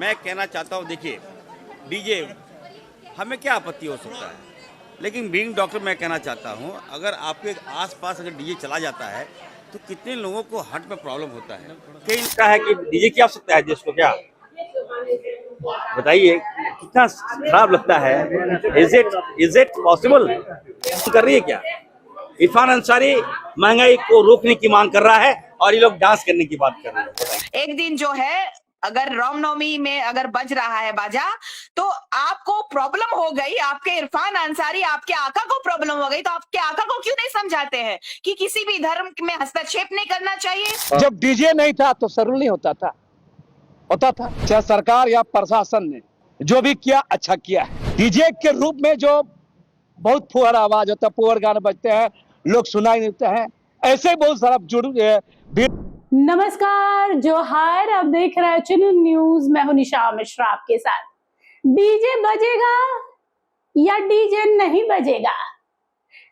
मैं कहना चाहता हूँ, देखिए डीजे हमें क्या आपत्ति हो सकता है, लेकिन बीइंग डॉक्टर मैं कहना चाहता हूँ, अगर आपके आसपास अगर डीजे चला जाता है तो कितने लोगों को हार्ट में प्रॉब्लम होता है। कई लगता है कि डीजे की आवश्यकता है देश को, क्या बताइए, कितना खराब लगता है। इज इट पॉसिबल कर रही है क्या? इरफान अंसारी महंगाई को रोकने की मांग कर रहा है और ये लोग डांस करने की बात कर रहे हैं। एक दिन जो है अगर रामनवमी में अगर बज रहा है बाजा तो आपको प्रॉब्लम हो गई, आपके इरफान अंसारी आपके आका को प्रॉब्लम हो गई, तो आपके आका को क्यों नहीं समझाते हैं कि किसी भी धर्म में हस्तक्षेप नहीं करना चाहिए। जब डीजे नहीं था तो सरूल नहीं होता था चाहे सरकार या प्रशासन ने जो भी किया अच्छा किया है। डीजे के रूप में जो बहुत फुहर आवाज होता है, फुहर गाने बजते हैं, लोग सुनाई देते हैं, ऐसे ही बहुत सारा नमस्कार, जोहार। आप देख रहे हैं चुनून न्यूज। मैं हूं निशा मिश्रा आपके साथ। डीजे बजेगा या डीजे नहीं बजेगा?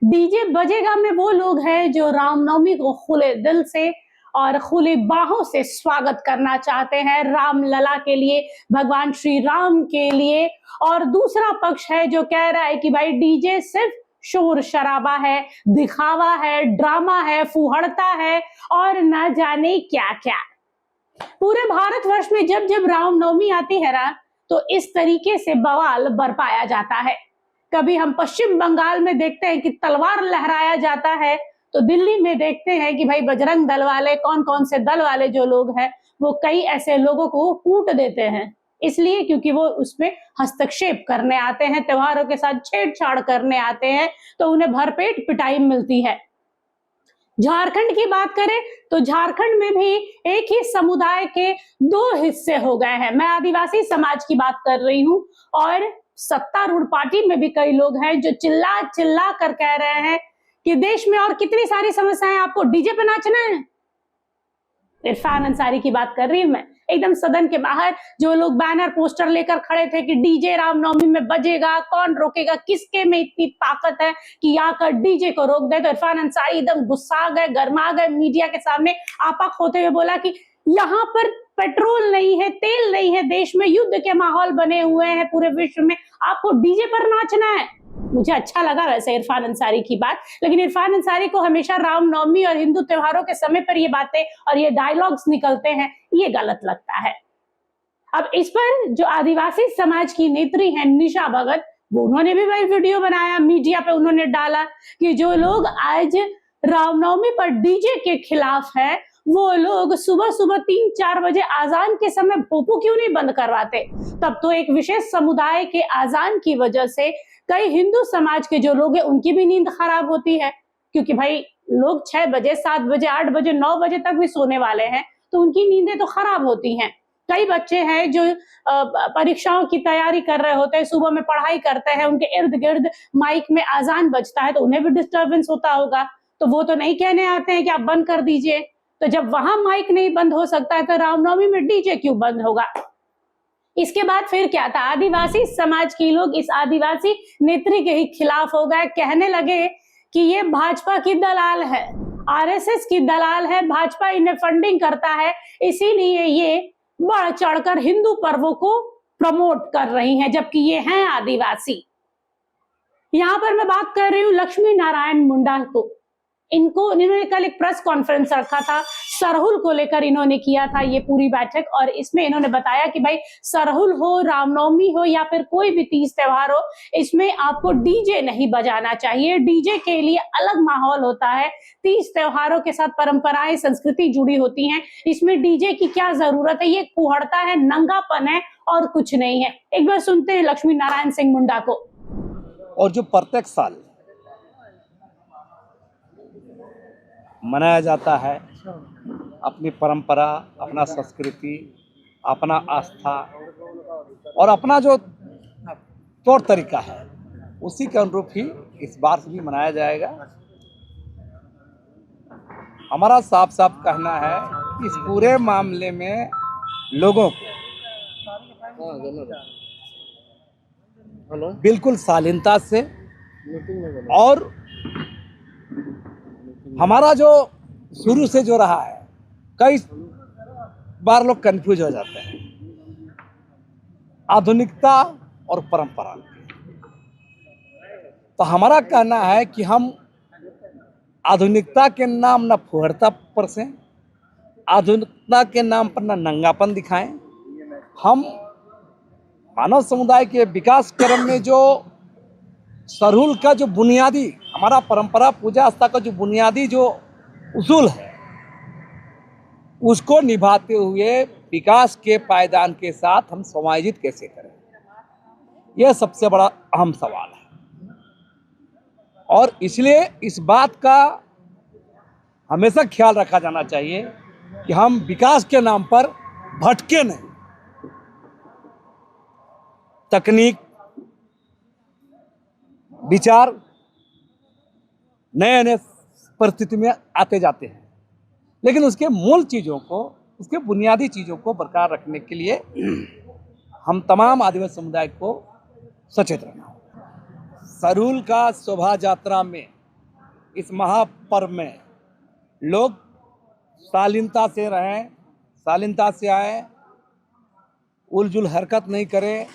डीजे बजेगा में वो लोग हैं जो रामनवमी को खुले दिल से और खुली बाहों से स्वागत करना चाहते हैं, रामलला के लिए, भगवान श्री राम के लिए। और दूसरा पक्ष है जो कह रहा है कि भाई डीजे सिर्फ शोर शराबा है, दिखावा है, ड्रामा है, फुहड़ता है और ना जाने क्या क्या। पूरे भारतवर्ष में जब जब रामनवमी आती है ना, तो इस तरीके से बवाल बरपाया जाता है। कभी हम पश्चिम बंगाल में देखते हैं कि तलवार लहराया जाता है, तो दिल्ली में देखते हैं कि भाई बजरंग दल वाले, कौन कौन से दल वाले जो लोग हैं वो कई ऐसे लोगों को कूट देते हैं, इसलिए क्योंकि वो उसमें हस्तक्षेप करने आते हैं, त्योहारों के साथ छेड़छाड़ करने आते हैं, तो उन्हें भरपेट पिटाई मिलती है। झारखंड की बात करें तो झारखंड में भी एक ही समुदाय के दो हिस्से हो गए हैं। मैं आदिवासी समाज की बात कर रही हूँ, और सत्तारूढ़ पार्टी में भी कई लोग हैं जो चिल्ला चिल्ला कर कह रहे हैं कि देश में और कितनी सारी समस्याएं, आपको डीजे पे नाचना है। इरफान अंसारी की बात कर रही हूं मैं। एकदम सदन के बाहर जो लोग बैनर पोस्टर लेकर खड़े थे कि डीजे रामनवमी में बजेगा, कौन रोकेगा, किसके में इतनी ताकत है कि आकर डीजे को रोक दे, तो इरफान अंसारी एकदम गुस्सा गए, गर्मा गए, मीडिया के सामने आपा खोते हुए बोला कि यहाँ पर पेट्रोल नहीं है, तेल नहीं है, देश में युद्ध के माहौल बने हुए हैं पूरे विश्व में, आपको डीजे पर नाचना है। मुझे अच्छा लगा वैसे इरफान अंसारी की बात, लेकिन इरफान अंसारी को हमेशा रामनवमी और हिंदू त्योहारों के समय पर ये बातें और ये डायलॉग्स निकलते हैं, ये गलत लगता है। अब इस पर जो आदिवासी समाज की नेत्री हैं निशा भगत, वो उन्होंने भी भाई वीडियो बनाया, मीडिया पे उन्होंने डाला कि जो लोग आज रामनवमी पर डीजे के खिलाफ है, वो लोग सुबह सुबह 3-4 बजे आजान के समय भोपू क्यों नहीं बंद करवाते। तब तो एक विशेष समुदाय के आजान की वजह से कई हिंदू समाज के जो लोग हैं उनकी भी नींद खराब होती है, क्योंकि भाई लोग 6 बजे, 7 बजे, 8 बजे, 9 बजे तक भी सोने वाले हैं, तो उनकी नींदें तो खराब होती हैं। कई बच्चे हैं जो परीक्षाओं की तैयारी कर रहे होते हैं, सुबह में पढ़ाई करते हैं, उनके इर्द गिर्द माइक में आजान बजता है, तो उन्हें भी डिस्टर्बेंस होता होगा, तो वो तो नहीं कहने आते हैं कि आप बंद कर दीजिए। तो जब वहां माइक नहीं बंद हो सकता है, तो रामनवमी में डीजे क्यों बंद होगा। इसके बाद फिर क्या था, आदिवासी समाज के लोग इस आदिवासी नेत्री के ही खिलाफ हो गए, कहने लगे कि ये भाजपा की दलाल है, आरएसएस की दलाल है, भाजपा इन्हें फंडिंग करता है, इसीलिए ये बढ़ चढ़कर हिंदू पर्वों को प्रमोट कर रही हैं, जबकि ये हैं आदिवासी। यहां पर मैं बात कर रही हूँ लक्ष्मी नारायण मुंडा को। इन्होंने कल एक प्रेस कॉन्फ्रेंस रखा था, सरहुल को लेकर इन्होंने किया था ये पूरी बैठक, और इसमें इन्होंने बताया कि भाई सरहुल हो, रामनवमी हो या फिर कोई भी तीज त्योहार हो, इसमें आपको डीजे नहीं बजाना चाहिए। डीजे के लिए अलग माहौल होता है, तीज त्योहारों के साथ परंपराएं, संस्कृति जुड़ी होती हैं, इसमें डीजे की क्या जरूरत है, ये कुहड़ता है, नंगापन है और कुछ नहीं है। एक बार सुनते हैं लक्ष्मी नारायण सिंह मुंडा को। और जो प्रत्येक साल मनाया जाता है, अपनी परंपरा, अपना संस्कृति, अपना आस्था और अपना जो तौर तरीका है, उसी के अनुरूप ही इस बार भी मनाया जाएगा। हमारा साफ साफ कहना है कि इस पूरे मामले में लोगों को बिल्कुल शालीनता से, और हमारा जो शुरू से जो रहा है, कई बार लोग कंफ्यूज हो जाते हैं आधुनिकता और परंपरा। तो हमारा कहना है कि हम आधुनिकता के नाम न फुहरता परसें, आधुनिकता के नाम पर न नंगापन दिखाएं। हम मानव समुदाय के विकास क्रम में जो सरहुल का जो बुनियादी हमारा परंपरा पूजा आस्था का जो बुनियादी जो उसूल है, उसको निभाते हुए विकास के पायदान के साथ हम समायोजित कैसे करें, यह सबसे बड़ा अहम सवाल है। और इसलिए इस बात का हमेशा ख्याल रखा जाना चाहिए कि हम विकास के नाम पर भटके नहीं। तकनीक, विचार नए नए परिस्थिति में आते जाते हैं, लेकिन उसके मूल चीज़ों को, उसके बुनियादी चीज़ों को बरकरार रखने के लिए हम तमाम आदिवासी समुदाय को सचेत रहना होगा। सरहुल का शोभा यात्रा में, इस महापर्व में लोग शालीनता से रहें, शालीनता से आए, उलझुल हरकत नहीं करें।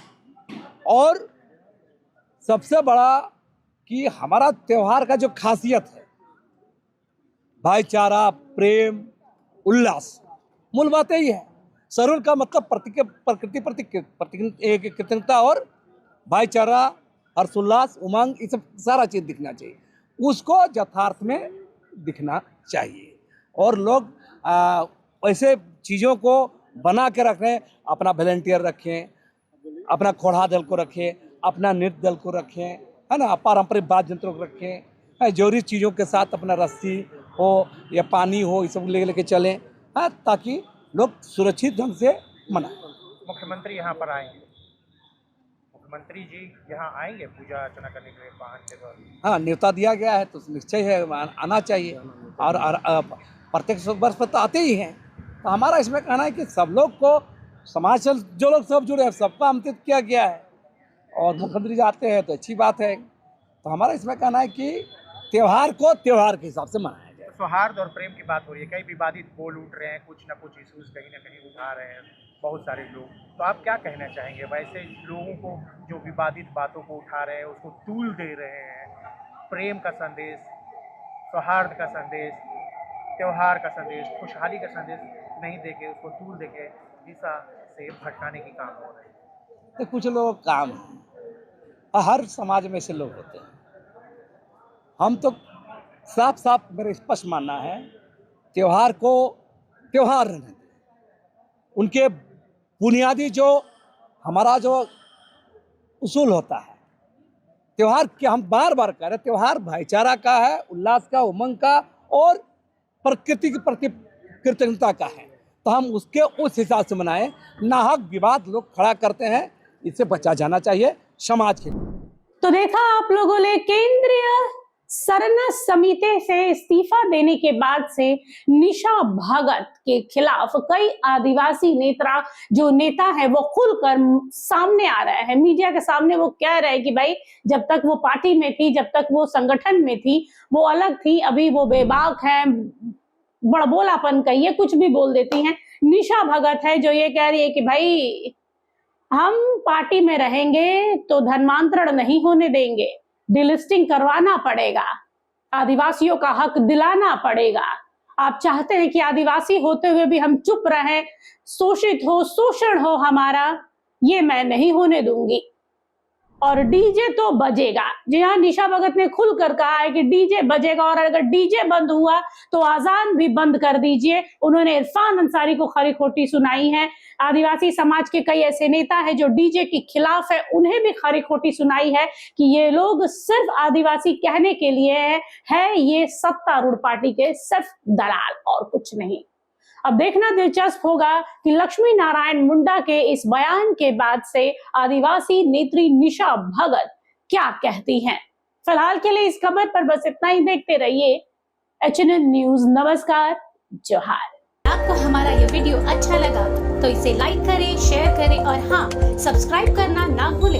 और सबसे बड़ा कि हमारा त्यौहार का जो खासियत है, भाईचारा, प्रेम, उल्लास, मूल बात यही है। सरहुल का मतलब प्रकृति प्रति कृतज्ञता और भाईचारा, हर्षोल्लास, उमंग, ये सब सारा चीज़ दिखना चाहिए, उसको यथार्थ में दिखना चाहिए। और लोग ऐसे चीज़ों को बना के रखें, अपना वॉलंटियर रखें, अपना खोड़ा दल को रखें, अपना नृत्य दल को रखें, है ना, पारंपरिक वाद्य यंत्रों को रखें, जरूरी चीज़ों के साथ अपना रस्सी हो या पानी हो, ये सब लेके चलें, हाँ, ताकि लोग सुरक्षित ढंग से मनाएं। मुख्यमंत्री यहाँ पर आएंगे, मुख्यमंत्री जी यहाँ आएंगे पूजा अर्चना करने के लिए वाहन के द्वारा? हाँ, न्योता दिया गया है तो निश्चय है आना चाहिए। और प्रत्येक वर्ष पर तो आते ही हैं। तो हमारा इसमें कहना है कि सब लोग को, समाज से जो लोग सब जुड़े हैं, सबको आमंत्रित किया गया है और मुख्यमंत्री जाते हैं तो अच्छी बात है। तो हमारा इसमें कहना है कि त्यौहार को त्यौहार के हिसाब से मनाया जाए। सौहार्द और प्रेम की बात हो रही है, कई विवादित बोल उठ रहे हैं, कुछ ना कुछ इश्यूज कहीं ना कहीं उठा रहे हैं बहुत सारे लोग, तो आप क्या कहना चाहेंगे वैसे लोगों को जो विवादित बातों को उठा रहे हैं, उसको तूल दे रहे हैं? प्रेम का संदेश, सौहार्द का संदेश, त्यौहार का संदेश, खुशहाली का संदेश नहीं देके उसको तूल देके दिशा से भटकाने की काम हो रहे हैं। तो कुछ लोग काम है, हर समाज में से लोग होते हैं। हम तो साफ साफ मेरा स्पष्ट मानना है, त्यौहार को त्यौहार रहने दें। उनके बुनियादी जो हमारा जो उसूल होता है, त्यौहार के हम बार बार कह रहे हैं, त्यौहार भाईचारा का है, उल्लास का, उमंग का और प्रकृति के प्रति कृतज्ञता का है। तो हम उसके उस हिसाब से मनाएं। नाहक विवाद लोग खड़ा करते हैं, इससे बचा जाना चाहिए समाज के। तो देखा आप लोगों ने, केंद्रीय सरना समिति से इस्तीफा देने के बाद से निशा भगत के खिलाफ कई आदिवासी नेता है वो खुलकर सामने आ रहे हैं, मीडिया के सामने। वो कह रहे हैं कि भाई जब तक वो पार्टी में थी, जब तक वो संगठन में थी, वो अलग थी, अभी वो बेबाक है, बड़बोलापन कहिए, कुछ भी बोल देती हैं। निशा भगत है जो ये कह रही है कि भाई हम पार्टी में रहेंगे तो धर्मांतरण नहीं होने देंगे, डिलिस्टिंग करवाना पड़ेगा, आदिवासियों का हक दिलाना पड़ेगा। आप चाहते हैं कि आदिवासी होते हुए भी हम चुप रहें, शोषित हो, शोषण हो हमारा, ये मैं नहीं होने दूंगी। और डीजे तो बजेगा। जी हाँ, निशा भगत ने खुलकर कहा है कि डीजे बजेगा और अगर डीजे बंद हुआ तो आजान भी बंद कर दीजिए। उन्होंने इरफान अंसारी को खरी खोटी सुनाई है। आदिवासी समाज के कई ऐसे नेता हैं जो डीजे के खिलाफ है, उन्हें भी खरी खोटी सुनाई है कि ये लोग सिर्फ आदिवासी कहने के लिए है, ये सत्तारूढ़ पार्टी के सिर्फ दलाल और कुछ नहीं। अब देखना दिलचस्प होगा कि लक्ष्मी नारायण मुंडा के इस बयान के बाद से आदिवासी नेत्री निशा भगत क्या कहती हैं। फिलहाल के लिए इस खबर पर बस इतना ही। देखते रहिए HNN न्यूज। नमस्कार, जोहार। आपको हमारा ये वीडियो अच्छा लगा तो इसे लाइक करें, शेयर करें और हाँ, सब्सक्राइब करना ना भूलें।